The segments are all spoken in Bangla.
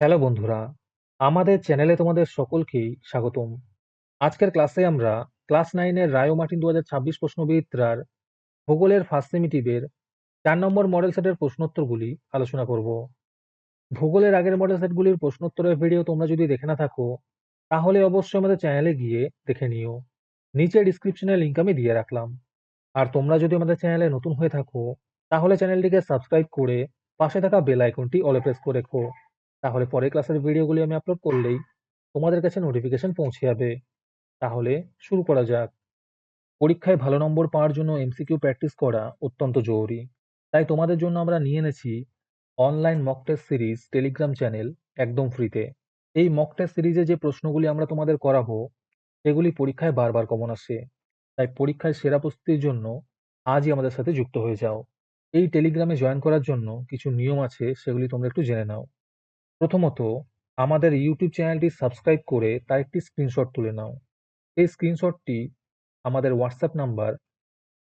হ্যালো বন্ধুরা, আমাদের চ্যানেলে তোমাদের সকলকেই স্বাগতম। আজকের ক্লাসে আমরা ক্লাস 9 এর রায় ও মার্টিন 2026 প্রশ্নবিদ্যার ভূগোলের ফার্স্ট সেমিটিভের 4 নম্বর মডেল সেটের প্রশ্নোত্তরগুলি আলোচনা করব। ভূগোলের আগের মডেল সেটগুলির প্রশ্নোত্তরের ভিডিও তোমরা যদি দেখে না থাকো, তাহলে অবশ্যই আমাদের চ্যানেলে গিয়ে দেখে নিও। নিচে ডিসক্রিপশনে লিংক আমি দিয়ে রাখলাম। আর তোমরা যদি আমাদের চ্যানেলে নতুন হয়ে থাকো, তাহলে চ্যানেলটিকে সাবস্ক্রাইব করে পাশে থাকা বেল আইকনটি অলে প্রেস করে রেখো। তাহলে পরের ক্লাসের ভিডিওগুলি আমি আপলোড করলেই তোমাদের কাছে নোটিফিকেশন পৌঁছে যাবে। তাহলে শুরু করা যাক। পরীক্ষায় ভালো নম্বর পাওয়ার জন্য এমসিকিউ প্র্যাকটিস করা অত্যন্ত জরুরি। তাই তোমাদের জন্য আমরা নিয়ে এনেছি online mock test series Telegram channel, একদম ফ্রিতে। এই মক টেস্ট সিরিজে যে প্রশ্নগুলি আমরা তোমাদের করাবো, সেগুলি পরীক্ষায় বারবার কমন আসে। তাই পরীক্ষায় সেরা প্রস্তুতির জন্য আজই আমাদের সাথে যুক্ত হয়ে যাও। এই টেলিগ্রামে জয়েন করার জন্য কিছু নিয়ম আছে, সেগুলি তোমরা একটু জেনে নাও। প্রথমত, আমাদের ইউটিউব চ্যানেলটি সাবস্ক্রাইব করে তার একটি স্ক্রিনশট তুলে নাও। এই স্ক্রিনশটটি আমাদের হোয়াটসঅ্যাপ নাম্বার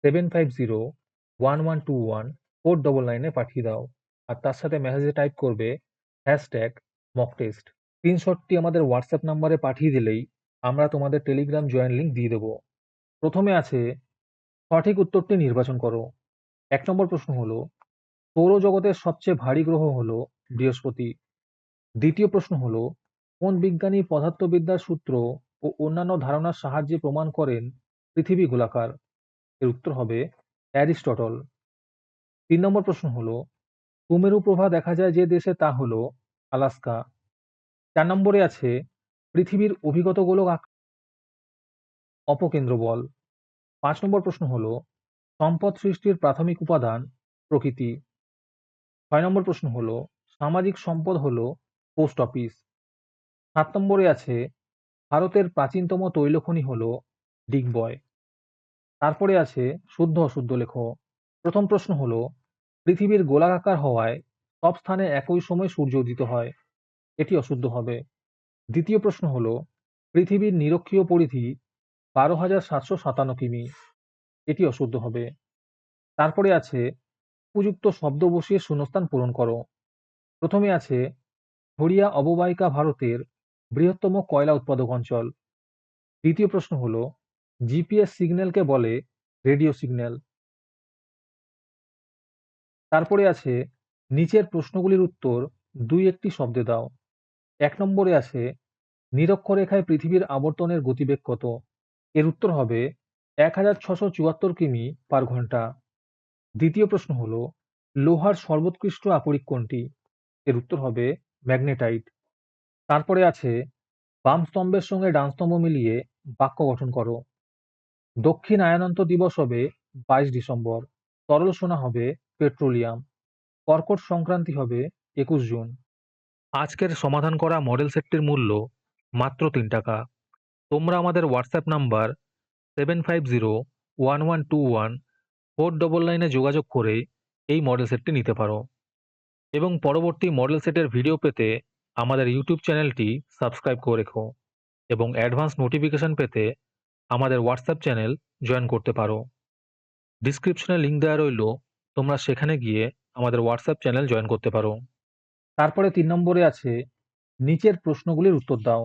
7501121499 পাঠিয়ে দাও। আর তার সাথে মেসেজে টাইপ করবে #মকটেস্ট। স্ক্রিনশটটি আমাদের হোয়াটসঅ্যাপ নাম্বারে পাঠিয়ে দিলেই আমরা তোমাদের টেলিগ্রাম জয়েন লিঙ্ক দিয়ে দেবো। প্রথমে আছে, সঠিক উত্তরটি নির্বাচন করো। 1 নম্বর প্রশ্ন হলো, সৌরজগতের সবচেয়ে ভারী গ্রহ হলো বৃহস্পতি। দ্বিতীয় প্রশ্ন হলো, কোন বিজ্ঞানী পদার্থবিদ্যার সূত্র ও অন্যান্য ধারণার সাহায্যে প্রমাণ করেন পৃথিবী গোলাকার? এর উত্তর হবে অ্যারিস্টটল। 3 নম্বর প্রশ্ন হলো, সুমেরু প্রভা দেখা যায় যে দেশে তা হলো আলাস্কা। 4 নম্বরে আছে, পৃথিবীর অভিগত গোলক অপকেন্দ্র বল। 5 নম্বর প্রশ্ন হলো, সম্পদ সৃষ্টির প্রাথমিক উপাদান প্রকৃতি। 6 নম্বর প্রশ্ন হলো, সামাজিক সম্পদ হলো পোস্ট অফিস। 7 নম্বরে আছে, ভারতের প্রাচীনতম তৈলখনি হলো ডিগবয়। তারপরে আছে, শুদ্ধ অশুদ্ধ লেখো। প্রথম প্রশ্ন হলো, পৃথিবীর গোলাকার হওয়ায় সব স্থানে একই সময় সূর্য উদিত হয়। এটি অশুদ্ধ হবে। দ্বিতীয় প্রশ্ন হলো, পৃথিবীর নিরক্ষীয় পরিধি 12,757 কিমি। এটি অশুদ্ধ হবে। তারপরে আছে, উপযুক্ত শব্দ বসিয়ে শূন্যস্থান পূরণ করো। প্রথমে আছে, হরিয়া অববাহিকা ভারতের বৃহত্তম কয়লা উৎপাদক অঞ্চল। দ্বিতীয় প্রশ্ন হলো, জিপিএস সিগন্যালকে বলে রেডিও সিগন্যাল। তারপরে আছে, নিচের প্রশ্নগুলির উত্তর দুই একটি শব্দে দাও। 1 নম্বরে আছে, নিরক্ষরেখায় পৃথিবীর আবর্তনের গতিবেগ কত? এর উত্তর হবে 1674 কিমি/ঘন্টা। দ্বিতীয় প্রশ্ন হলো, লোহার সর্বোৎকৃষ্ট আকরিক কোনটি? এর উত্তর হবে ম্যাগনেটাইট। তারপরে আছে, বাম স্তম্ভের সঙ্গে ডান স্তম্ভ মিলিয়ে বাক্য গঠন করো। দক্ষিণ আয়নান্ত দিবস হবে 22 ডিসেম্বর। তরল সোনা হবে পেট্রোলিয়াম। কর্কট সংক্রান্তি হবে 21 জুন। আজকের সমাধান করা মডেল সেটটির মূল্য মাত্র 3 টাকা। তোমরা আমাদের হোয়াটসঅ্যাপ নাম্বার 7501121499 যোগাযোগ করে এই মডেল সেটটি নিতে পারো এবং পরবর্তী মডেল সেটের ভিডিও পেতে আমাদের ইউটিউব চ্যানেলটি সাবস্ক্রাইব করে রেখো এবং অ্যাডভান্স নোটিফিকেশন পেতে আমাদের হোয়াটসঅ্যাপ চ্যানেল জয়েন করতে পারো। ডিসক্রিপশনে লিংক দেওয়া রইল, তোমরা সেখানে গিয়ে আমাদের হোয়াটসঅ্যাপ চ্যানেল জয়েন করতে পারো। তারপরে 3 নম্বরে আছে, নিচের প্রশ্নগুলির উত্তর দাও।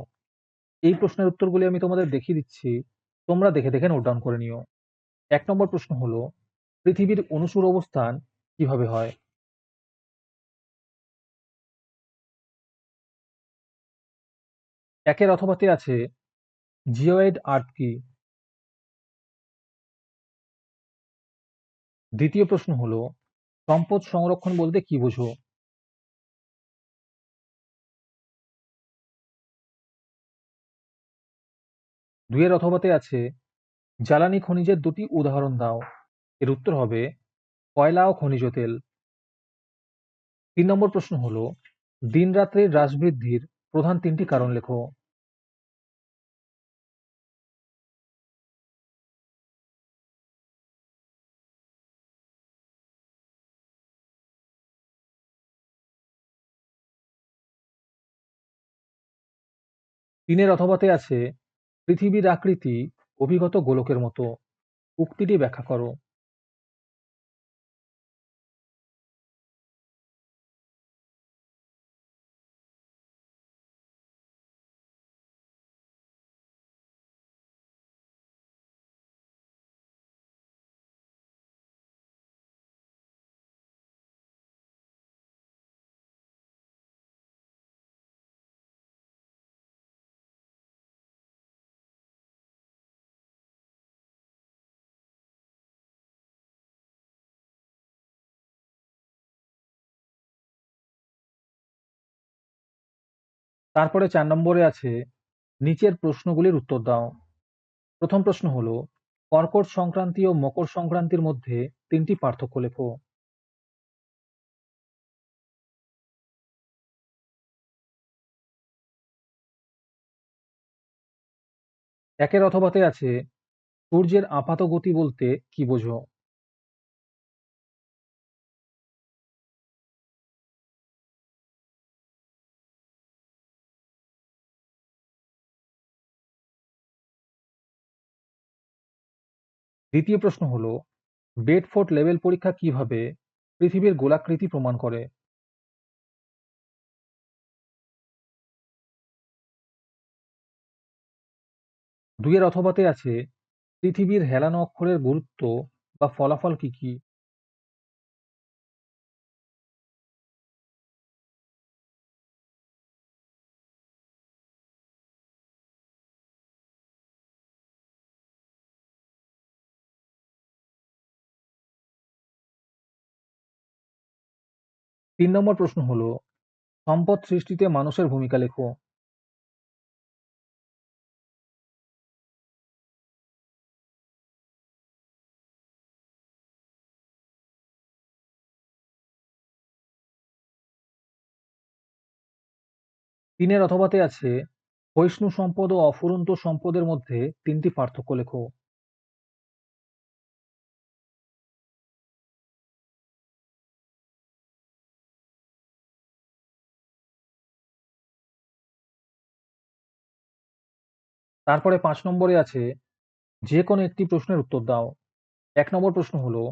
এই প্রশ্নের উত্তরগুলি আমি তোমাদের দেখিয়ে দিচ্ছি, তোমরা দেখে দেখে নোট ডাউন করে নিও। 1 নম্বর প্রশ্ন হলো, পৃথিবীর অনুসুর অবস্থান কিভাবে হয়? একের অথবাতে আছে, জিওয়েড আর্থ কি? দ্বিতীয় প্রশ্ন হলো, সম্পদ সংরক্ষণ বলতে কি বোঝো? দুইয়ের অথবাতে আছে, জ্বালানি খনিজের দুটি উদাহরণ দাও। এর উত্তর হবে কয়লা ও খনিজ তেল। 3 নম্বর প্রশ্ন হলো, দিন রাত্রির হ্রাস বৃদ্ধির প্রধান 3টি কারণ লেখো। তিনের অথবাতে আছে, পৃথিবীর আকৃতি অভিগত গোলকের মতো। উক্তিটি ব্যাখ্যা করো। তারপরে ৪ নম্বরে আছে নিচের প্রশ্নগুলির উত্তর দাও। প্রথম প্রশ্ন হলো, কর্কট সংক্রান্তি ও মকর সংক্রান্তির মধ্যে ৩টি পার্থক্য লেখো। একের অথবাতে আছে সূর্যের আপাত গতি বলতে কি বোঝো? দ্বিতীয় প্রশ্ন হলো, বেডফোর্ড লেভেল পরীক্ষা কিভাবে পৃথিবীর গোলাকৃতি প্রমাণ করে? দুইয়ের অথবাতে আছে পৃথিবীর হেলানো অক্ষরের গুরুত্ব বা ফলাফল কি কি? তিন নম্বর প্রশ্ন হলো, সম্পদ সৃষ্টিতে মানুষের ভূমিকা লেখো। তিনের অথবাতে আছে ক্ষয়িষ্ণু সম্পদ ও অফুরন্ত সম্পদের মধ্যে ৩টি পার্থক্য লেখো। তারপরে ৫ নম্বরে আছে যে কোনো একটি প্রশ্নের উত্তর দাও। ১ নম্বর প্রশ্ন হলো,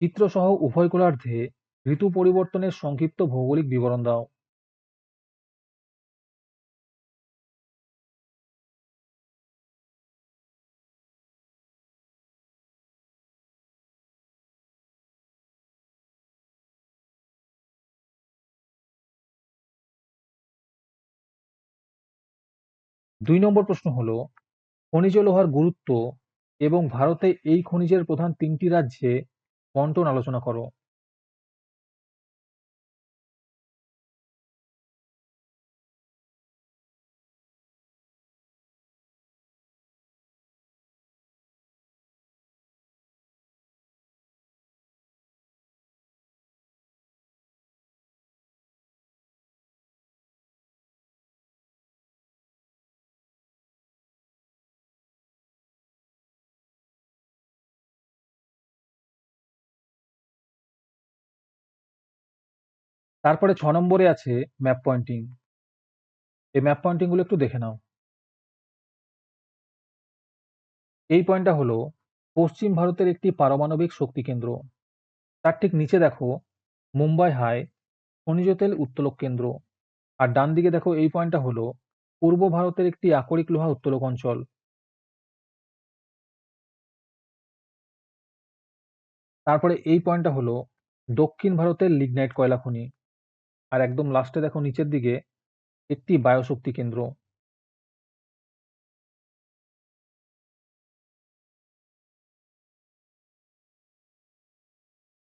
চিত্রসহ উভয় গোলার্ধে ঋতু পরিবর্তনের সংক্ষিপ্ত ভৌগোলিক বিবরণ দাও। দুই নম্বর প্রশ্ন হলো, খনিজ লোহার গুরুত্ব এবং ভারতে এই খনিজের প্রধান ৩টি রাজ্যে বন্টন আলোচনা করো। তারপরে ৬ নম্বরে আছে ম্যাপ পয়েন্টিং। এই ম্যাপ পয়েন্টিং গুলো একটু দেখে নাও। এই পয়েন্টটা হলো পশ্চিম ভারতের একটি পারমাণবিক শক্তি কেন্দ্র। তার ঠিক নিচে দেখো মুম্বাই হাই খনিজ তেল উত্তোলক কেন্দ্র। আর ডান দিকে দেখো এই পয়েন্টটা হলো পূর্ব ভারতের একটি আকরিক লোহা উত্তোলক অঞ্চল। তারপরে এই পয়েন্টটা হলো দক্ষিণ ভারতের লিগনাইট কয়লা খনি। আর একদম লাস্টে দেখো নিচের দিকে একটি বায়ুশক্তি কেন্দ্র।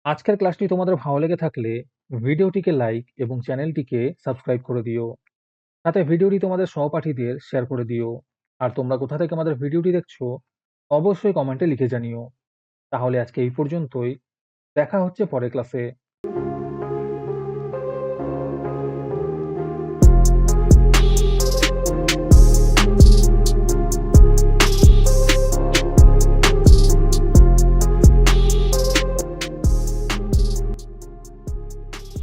আজকের ক্লাসটি তোমাদের ভালো লেগে থাকলে ভিডিওটিকে লাইক এবং চ্যানেলটিকে সাবস্ক্রাইব করে দিও। সাথে ভিডিওটি তোমাদের সহপাঠীদের শেয়ার করে দিও। আর তোমরা কোথা থেকে আমাদের ভিডিওটি দেখছো অবশ্যই কমেন্টে লিখে জানিও। তাহলে আজকে এই পর্যন্তই। দেখা হচ্ছে পরের ক্লাসে।